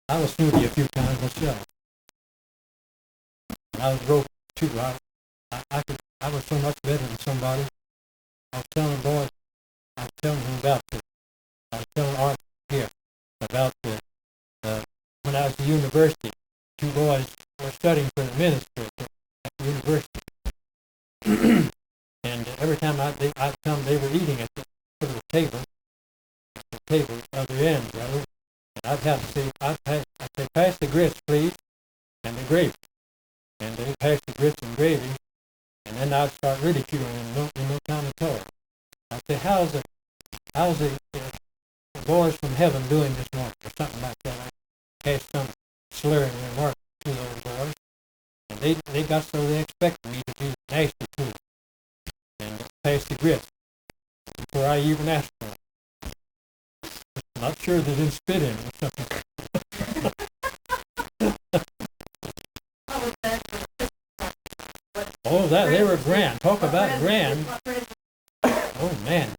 I was snooty a few times myself. And I was broke too. I was so much better than somebody. I was telling boys, I was telling him about this. I was telling Art here about when I was at university. Two boys were studying for the ministry at the university. And every time I'd come, they were eating at the table other end, brother. And I'd have to say, I'd say, pass the grits, please, and the gravy. And they'd pass the grits and gravy, and then I'd start ridiculing them in no time at all. I'd say, how's the boys from heaven doing this morning, or something like that. I cast some slurring remark to those boys, and they got so they expected me to be nasty to them and pass the grits before I even asked for them. I'm not sure they didn't spit in or something. Oh, that they were grand. Talk about grand. Oh man,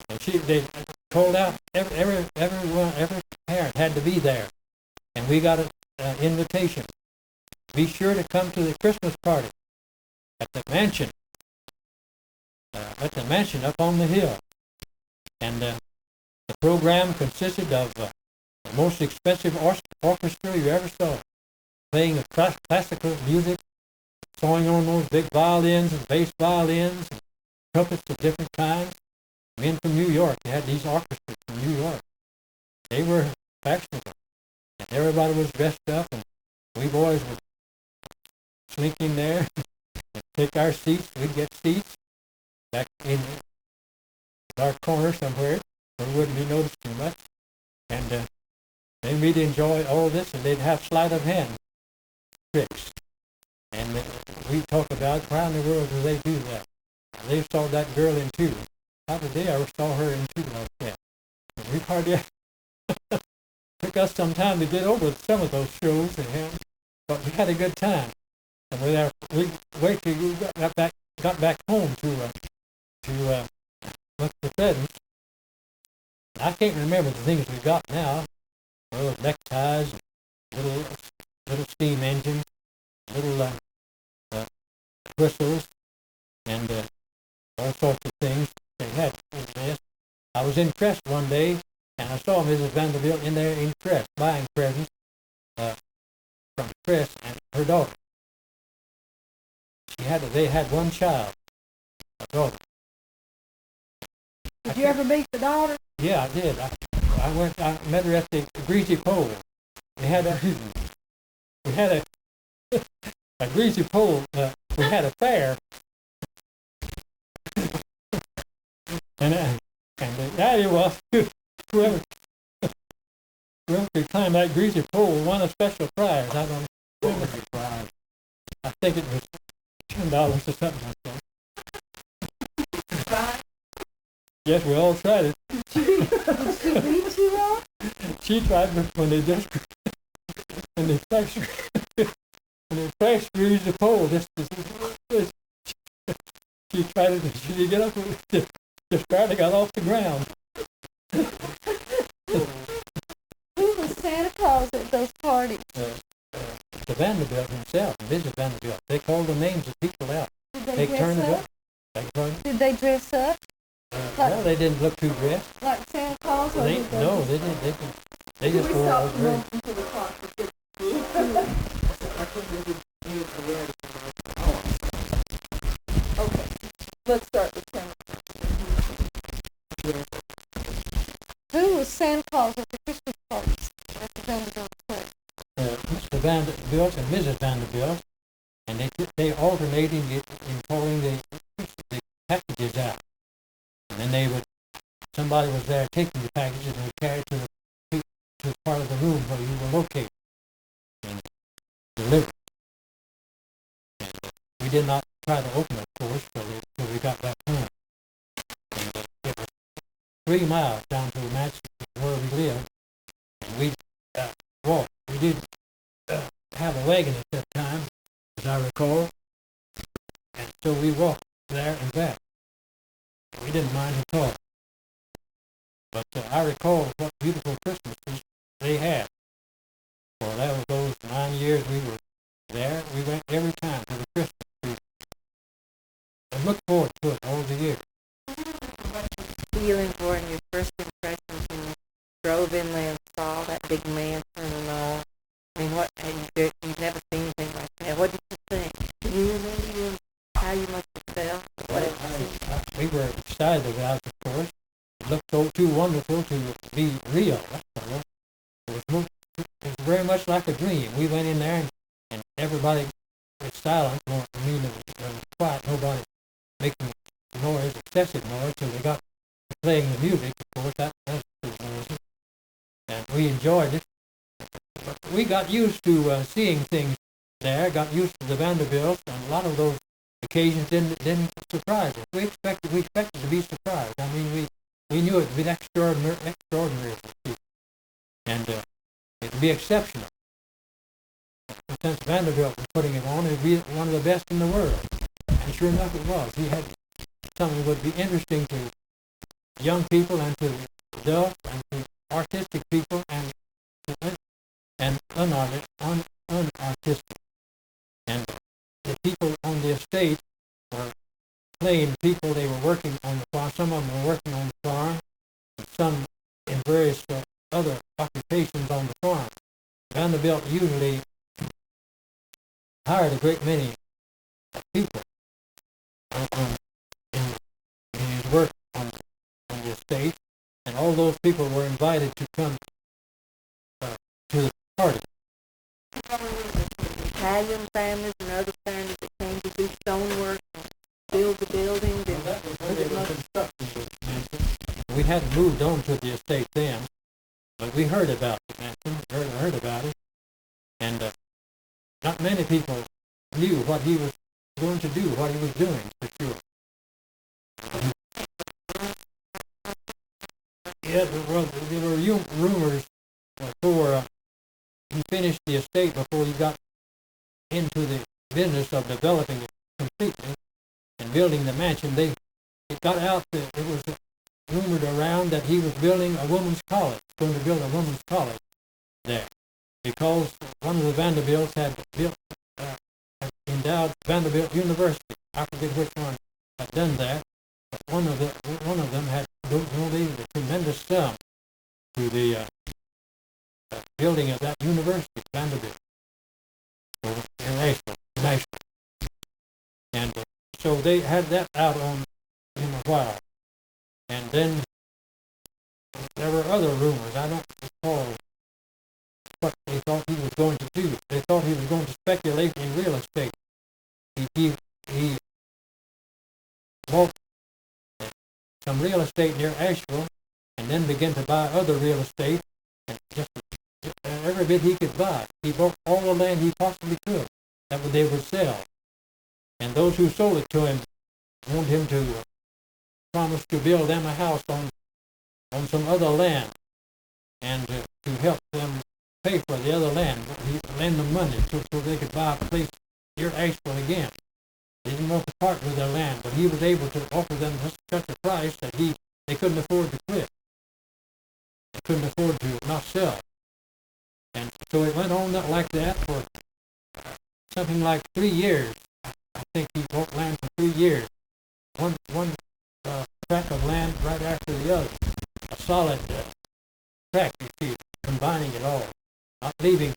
and they told out every parent had to be there, and we got an invitation. Be sure to come to the Christmas party at the mansion. Up on the hill, and the program consisted of the most expensive orchestra you ever saw, playing classical music, sawing on those big violins and bass violins, and trumpets of different kinds. Men from New York, they had these orchestras from New York. They were fashionable, and everybody was dressed up, and we boys would slink in there and take our seats. We'd get seats back in the dark corner somewhere where we wouldn't be noticed too much. And then we'd enjoy all this, and they'd have sleight of hand tricks. And we talk about, why in the world do they do that? They saw that girl in two. How did they ever saw her in two like that? And we hardly took us some time to get over some of those shows, but we had a good time. And we wait till we got back home to look for presents. I can't remember the things we got now. Well, neckties, little steam engines, little whistles, and all sorts of things they had in this. I was in Crest one day, and I saw Mrs. Vanderbilt in there in Crest buying presents from Crest and her daughter. They had one child, a daughter. Did you ever meet the daughter? Yeah, I did. I met her at the Greasy Pole. We had a Greasy Pole. We had a fair, and the idea was whoever could climb that Greasy Pole won a special prize. I don't remember the prize. I think it was $10 or something like that. Yes, we all tried it. Did she beat you up? She tried, but when they pressed the pole, she tried it, she didn't get up with it, just barely got off the ground. Who was Santa Claus at those parties? The Vanderbilt himself, Mrs. Vanderbilt. They called the names of people out. Did they dress up? Did they dress up? Well, they didn't look too dressed. Like Santa Claus? Or They didn't. They just wore all dress. Okay, let's start with Santa Claus. Who was Santa Claus at the Christmas parties at the Vanderbilt place? Mr. Vanderbilt and Mrs. Vanderbilt, and they alternating in calling the packages out. And then somebody was there taking the packages and would carry it to the part of the room where you were located and delivered. And we did not try to open it, of course, until we got back home. And it was 3 miles down to the mansion where we lived, and we walked. We did have a wagon at that time, as I recall, and so we walked there and back. We didn't mind at all. But I recall what beautiful Christmases they had. For that was those 9 years we were there. We went every time to the Christmas tree. I look forward to it all the year. Feeling for and your first impressions when you drove in there and saw that big mansion and all. I mean, what, you've never seen anything like that. What did you think? Do you remember how you must have felt? What did you see? We were excited about it, of course. It looked so too wonderful to be real. That's all. It was very much like a dream. We went in there and everybody was silent. I mean, it was quiet. Nobody making noise, excessive noise, so they got to playing the music. Of course, that was pretty noisy. And we enjoyed it. But we got used to seeing things there, got used to the Vanderbilts, and a lot of those occasions didn't surprise us. We expected to be surprised. I mean, we knew it would be extraordinary for people. And it would be exceptional. Since Vanderbilt was putting it on, it would be one of the best in the world. And sure enough, it was. He had something that would be interesting to young people and to adults and to artistic people and unartistic. And the people on the estate were plain people. They were working on the farm. Some of them were working on the farm, and some in various other occupations on the farm. Vanderbilt usually hired a great many people in his work on the estate, and all those people were invited to come to the party. Italian families and other families that came to do stonework and build the buildings. And That was the construction mansion. We hadn't moved on to the estate then, but we heard about the mansion, heard about it, and not many people knew what he was going to do, what he was doing, for sure. Yeah, there were rumors before he finished the estate, before he got into the business of developing it completely and building the mansion. It got out that it was rumored around that he was building a women's college, going to build a women's college there, because one of the Vanderbilts had endowed Vanderbilt University. I forget which one had done that, but one of them had donated a tremendous sum to the building of that university, Vanderbilt, national. And so they had that out on him a while. And then there were other rumors. I don't recall what they thought he was going to do. They thought he was going to speculate in real estate. He bought some real estate near Asheville and then began to buy other real estate, and just every bit he could buy. He bought all the land he possibly could that they would sell. And those who sold it to him wanted him to promise to build them a house on some other land, and to help them pay for the other land. He lend them money so they could buy a place near Asheville again. They didn't want to part with their land, but he was able to offer them such a price that they couldn't afford to quit. They couldn't afford to not sell. And so it went on like that for something like 3 years. I think he bought land for 3 years. One tract of land right after the other. A solid tract, you see, combining it all, not leaving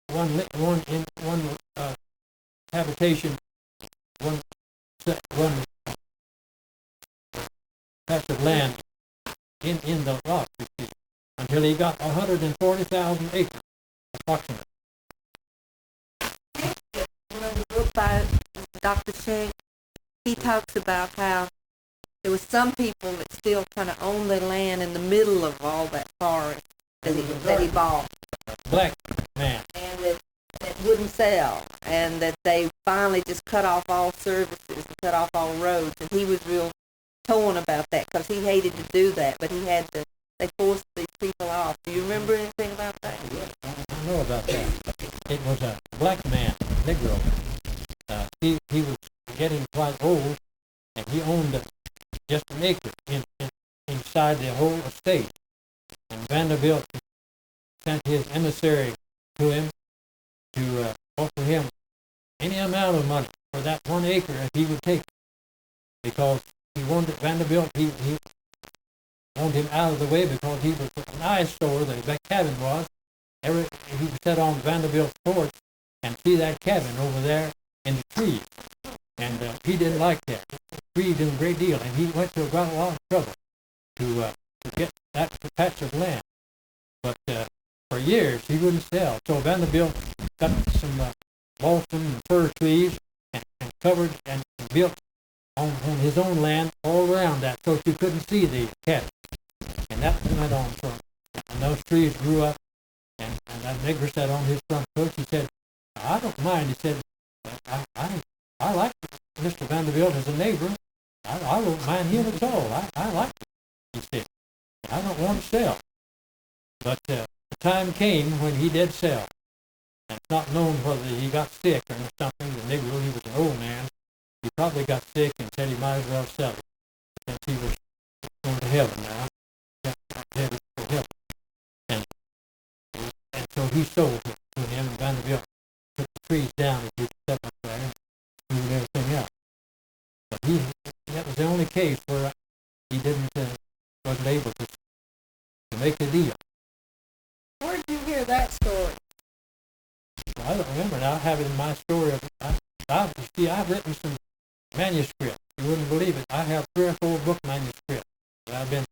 one habitation, one patch of land in the rock, you see, until he got 140,000 acres, approximately. The book by Dr. Shank, he talks about how there was some people that still kind of own their land in the middle of all that forest that he bought. Black man. And that wouldn't sell, and that they finally just cut off all services and cut off all roads. And he was real torn about that because he hated to do that, but they forced these people off. Do you remember anything about that? I know about that. It was a black man, Negro. He was getting quite old, and he owned just an acre inside the whole estate. And Vanderbilt sent his emissary to him to offer him any amount of money for that 1 acre if he would take it, because he wanted Vanderbilt. He wanted him out of the way because he was an eyesore. That cabin was. He would sit on Vanderbilt's porch and see that cabin over there in the trees, and he didn't like that. It grieved him a great deal, and he went to a lot of trouble to get that patch of land. But for years he wouldn't sell. So Vanderbilt got some balsam and fir trees and covered and built on his own land all around that, so you couldn't see the cabin. And that went on for, and those trees grew up, and that nigger sat on his front porch. He said, "I don't mind." He said, I like Mr. Vanderbilt as a neighbor. I don't mind him at all. I like him," he said. "I don't want to sell." But the time came when he did sell. And it's not known whether he got sick or something. The Negro, he was an old man. He probably got sick and said he might as well sell it, since he was going to heaven now. Headed for heaven. And so he sold it to him, and Vanderbilt took the trees down as he set up there and moved everything else. But that was the only case where he wasn't able to make a deal. Where did you hear that story? Well, I don't remember now. I have it in my story. I've written some manuscripts. You wouldn't believe it. I have 3 or 4 book manuscripts that I've been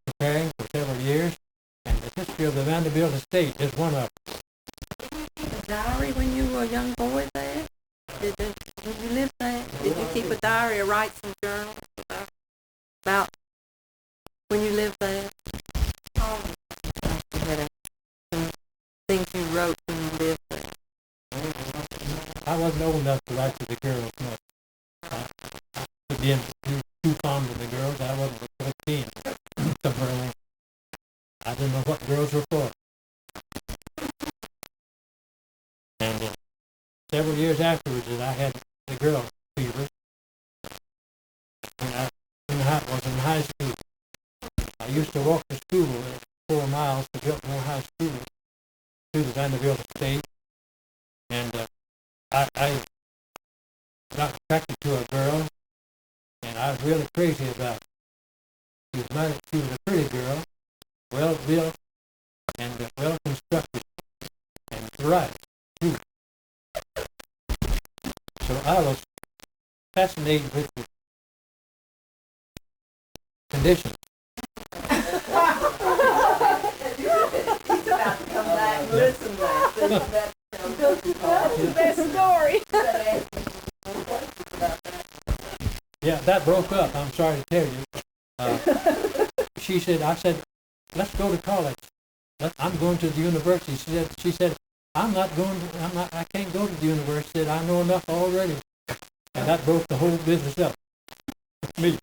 preparing for several years, and the history of the Vanderbilt estate is one of them. A diary when you were a young boy there? Did you live there? Did you keep a diary or write some journals about when you lived there? You had some things you wrote when you lived there. I wasn't old enough to write to the girls much. Again, too fond of the girls. I wasn't 14. Somewhere along. I didn't know what girls were for. And several years afterwards, I had the girl fever. When I was in high school, I used to walk to school 4 miles to Biltmore High School to the Vanderbilt estate, and I got attracted to a girl, and I was really crazy about it. She was a pretty girl, well built, and well constructed, and bright too. So I was fascinated with the conditions. He's about to come back and listen to that. That's the best story. Yeah, that broke up. I'm sorry to tell you. I said, "Let's go to college. I'm going to the university." She said, I can't go to the university. I know enough already. And that broke the whole business up with me.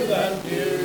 that dear